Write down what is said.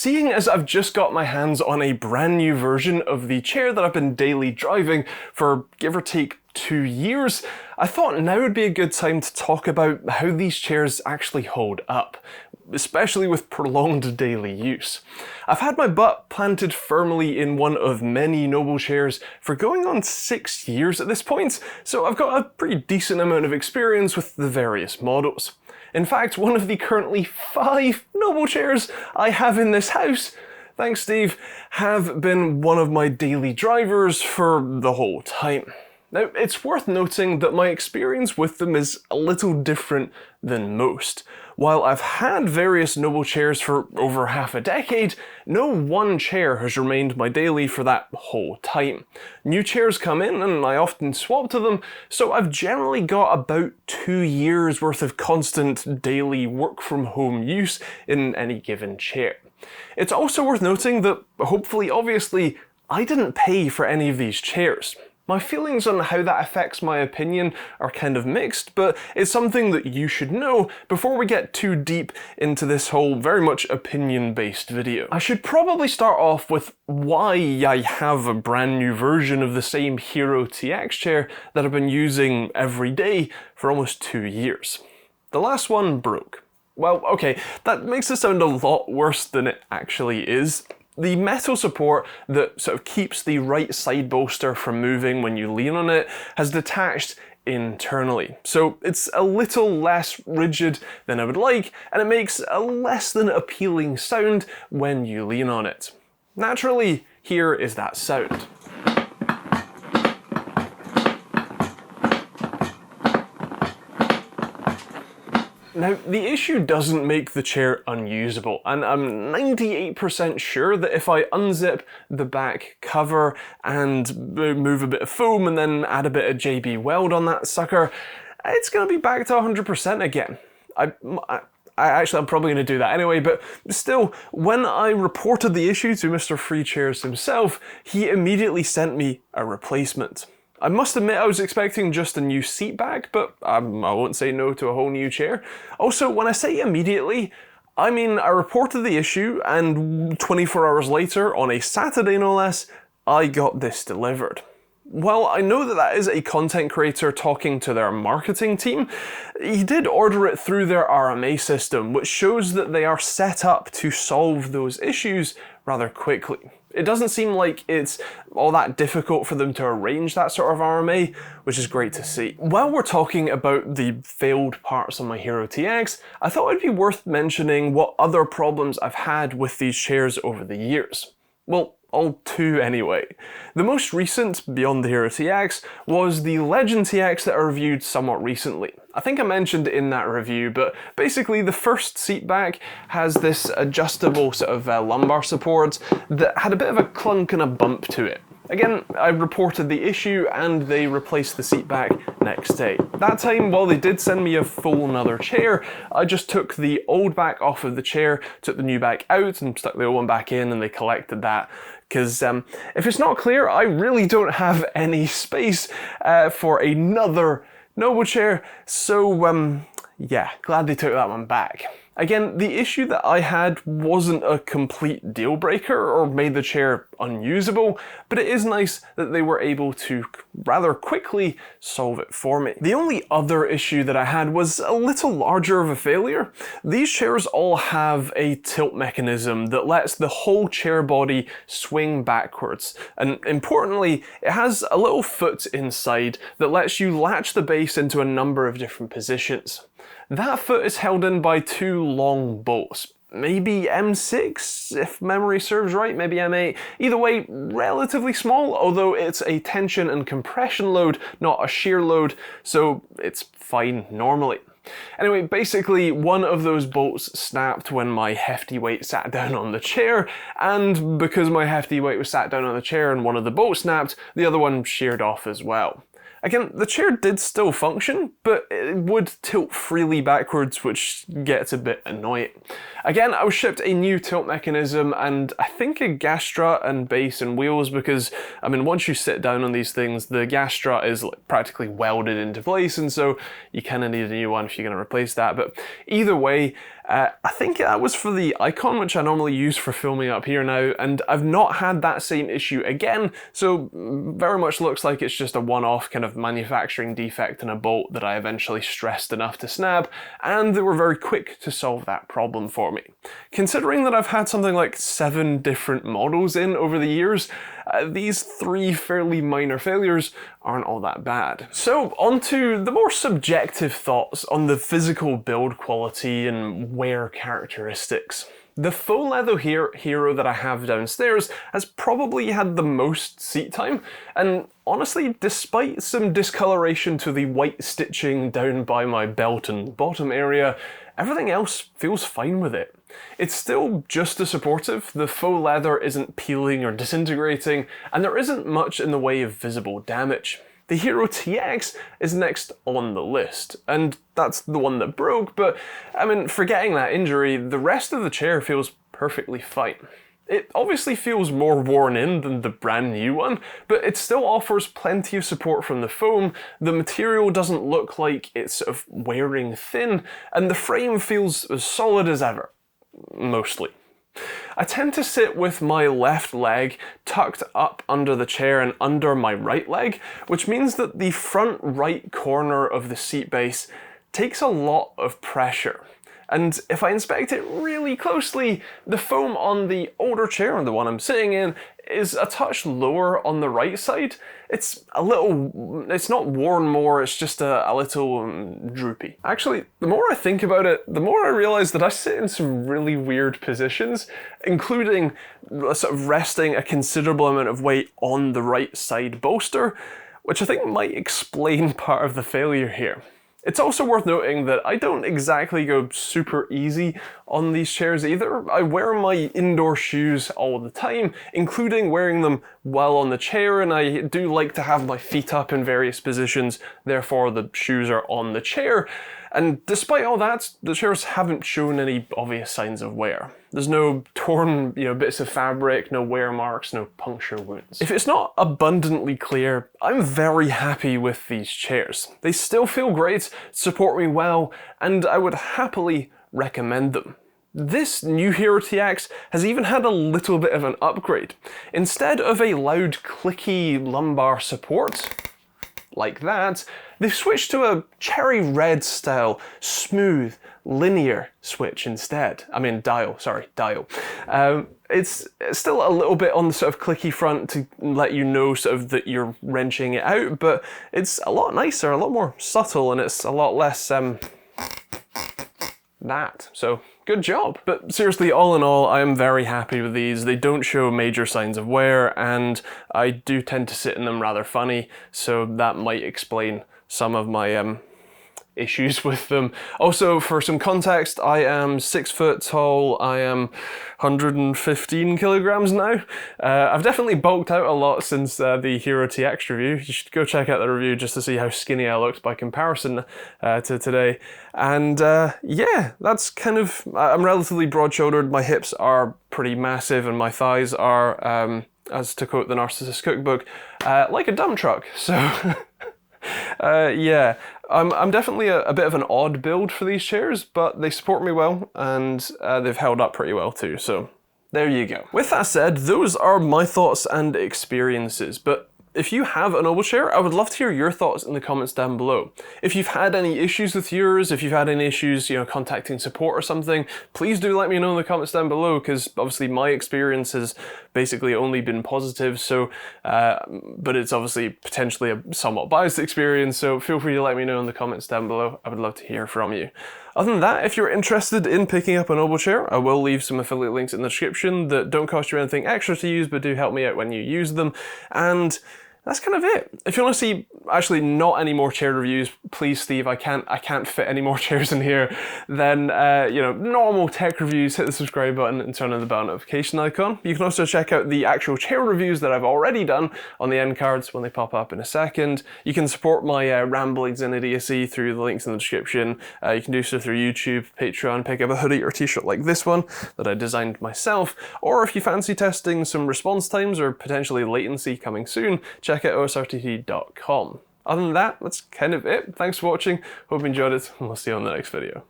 Seeing as I've just got my hands on a brand new version of the chair that I've been daily driving for give or take 2 years, I thought now would be a good time to talk about how these chairs actually hold up, especially with prolonged daily use. I've had my butt planted firmly in one of many NOBLECHAIRS for going on 6 years at this point, so I've got a pretty decent amount of experience with the various models. In fact, one of the currently 5 NOBLECHAIRs I have in this house, thanks Steve, have been one of my daily drivers for the whole time. Now, it's worth noting that my experience with them is a little different than most. While I've had various NOBLECHAIRs for over half a decade, no one chair has remained my daily for that whole time. New chairs come in and I often swap to them, so I've generally got about 2 years worth of constant daily work from home use in any given chair. It's also worth noting that, hopefully obviously, I didn't pay for any of these chairs. My feelings on how that affects my opinion are kind of mixed, but it's something that you should know before we get too deep into this whole very much opinion-based video. I should probably start off with why I have a brand new version of the same Hero TX chair that I've been using every day for almost 2 years. The last one broke. Well, okay, that makes it sound a lot worse than it actually is. The metal support that sort of keeps the right side bolster from moving when you lean on it has detached internally. So it's a little less rigid than I would like, and it makes a less than appealing sound when you lean on it. Naturally, here is that sound. Now, the issue doesn't make the chair unusable, and I'm 98% sure that if I unzip the back cover and move a bit of foam and then add a bit of JB Weld on that sucker, it's going to be back to 100% again. I'm probably going to do that anyway, but still, when I reported the issue to Mr. Free Chairs himself, he immediately sent me a replacement. I must admit I was expecting just a new seat back, but I won't say no to a whole new chair. Also, when I say immediately, I mean I reported the issue and 24 hours later, on a Saturday no less, I got this delivered. While I know that that is a content creator talking to their marketing team, he did order it through their RMA system, which shows that they are set up to solve those issues rather quickly. It doesn't seem like it's all that difficult for them to arrange that sort of RMA, which is great to see. While we're talking about the failed parts on my Hero TX, I thought it'd be worth mentioning what other problems I've had with these chairs over the years. Well, all 2 anyway. The most recent, beyond the Hero TX, was the Legend TX that I reviewed somewhat recently. I think I mentioned it in that review, but basically the first seat back has this adjustable sort of lumbar support that had a bit of a clunk and a bump to it. Again, I reported the issue and they replaced the seat back next day. That time, while they did send me a full another chair, I just took the old back off of the chair, took the new back out and stuck the old one back in, and they collected that. Because if it's not clear, I really don't have any space for another NOBLECHAIR, so yeah, glad they took that one back. Again, the issue that I had wasn't a complete deal breaker or made the chair unusable, but it is nice that they were able to rather quickly solve it for me. The only other issue that I had was a little larger of a failure. These chairs all have a tilt mechanism that lets the whole chair body swing backwards, and importantly, it has a little foot inside that lets you latch the base into a number of different positions. That foot is held in by 2 long bolts. Maybe M6, if memory serves right, maybe M8. Either way, relatively small, although it's a tension and compression load, not a shear load, so it's fine normally. Anyway, basically one of those bolts snapped when my hefty weight sat down on the chair, and because my hefty weight was sat down on the chair and one of the bolts snapped, the other one sheared off as well. Again, the chair did still function, but it would tilt freely backwards, which gets a bit annoying. Again, I was shipped a new tilt mechanism and I think a gas strut and base and wheels because, I mean, once you sit down on these things, the gas strut is practically welded into place, and so you kind of need a new one if you're going to replace that. But either way, I think that was for the icon, which I normally use for filming up here now, and I've not had that same issue again, so very much looks like it's just a one-off kind of manufacturing defect in a bolt that I eventually stressed enough to snap, and they were very quick to solve that problem for me. Considering that I've had something like 7 different models in over the years, these 3 fairly minor failures aren't all that bad. So onto the more subjective thoughts on the physical build quality and wear characteristics. The faux leather hero that I have downstairs has probably had the most seat time, and honestly, despite some discoloration to the white stitching down by my belt and bottom area, everything else feels fine with it. It's still just as supportive, the faux leather isn't peeling or disintegrating, and there isn't much in the way of visible damage. The Hero TX is next on the list, and that's the one that broke, but I mean, forgetting that injury, the rest of the chair feels perfectly fine. It obviously feels more worn in than the brand new one, but it still offers plenty of support from the foam, the material doesn't look like it's sort of wearing thin, and the frame feels as solid as ever. Mostly. I tend to sit with my left leg tucked up under the chair and under my right leg, which means that the front right corner of the seat base takes a lot of pressure. And if I inspect it really closely, the foam on the older chair, the one I'm sitting in, is a touch lower on the right side. It's not worn more, it's just a little droopy. Actually, the more I think about it, the more I realize that I sit in some really weird positions, including sort of resting a considerable amount of weight on the right side bolster, which I think might explain part of the failure here. It's also worth noting that I don't exactly go super easy on these chairs either. I wear my indoor shoes all the time, including wearing them while on the chair, and I do like to have my feet up in various positions, therefore the shoes are on the chair. And despite all that, the chairs haven't shown any obvious signs of wear. There's no torn, bits of fabric, no wear marks, no puncture wounds. If it's not abundantly clear, I'm very happy with these chairs. They still feel great, support me well, and I would happily recommend them. This new Hero TX has even had a little bit of an upgrade. Instead of a loud clicky lumbar support, like that, they've switched to a cherry red style, smooth, linear switch instead. I mean dial. It's still a little bit on the sort of clicky front to let you know sort of that you're wrenching it out, but it's a lot nicer, a lot more subtle, and it's a lot less that. So good job. But seriously, all in all, I am very happy with these. They don't show major signs of wear, and I do tend to sit in them rather funny, so that might explain some of my issues with them. Also, for some context, I am 6 foot tall, I am 115 kilograms now. I've definitely bulked out a lot since the Hero TX review. You should go check out the review just to see how skinny I looked by comparison to today. And yeah, that's kind of, I'm relatively broad-shouldered, my hips are pretty massive, and my thighs are, as to quote the Narcissist Cookbook, like a dump truck. So yeah, I'm definitely a bit of an odd build for these chairs, but they support me well, and they've held up pretty well too, so there you go. With that said, those are my thoughts and experiences, but if you have a NOBLECHAIR, I would love to hear your thoughts in the comments down below. If you've had any issues with yours, if you've had any issues, contacting support or something, please do let me know in the comments down below, because obviously my experience has basically only been positive, so, but it's obviously potentially a somewhat biased experience, so feel free to let me know in the comments down below. I would love to hear from you. Other than that, if you're interested in picking up a NOBLECHAIR, I will leave some affiliate links in the description that don't cost you anything extra to use, but do help me out when you use them, and that's kind of it. If you want to see actually not any more chair reviews, please Steve, I can't fit any more chairs in here, then normal tech reviews, hit the subscribe button and turn on the bell notification icon. You can also check out the actual chair reviews that I've already done on the end cards when they pop up in a second. You can support my ramblings and idiocy through the links in the description. You can do so through YouTube, Patreon, pick up a hoodie or t-shirt like this one that I designed myself, or if you fancy testing some response times or potentially latency coming soon, check out osrtt.com. Other than that, that's kind of it. Thanks for watching, hope you enjoyed it, and we'll see you on the next video.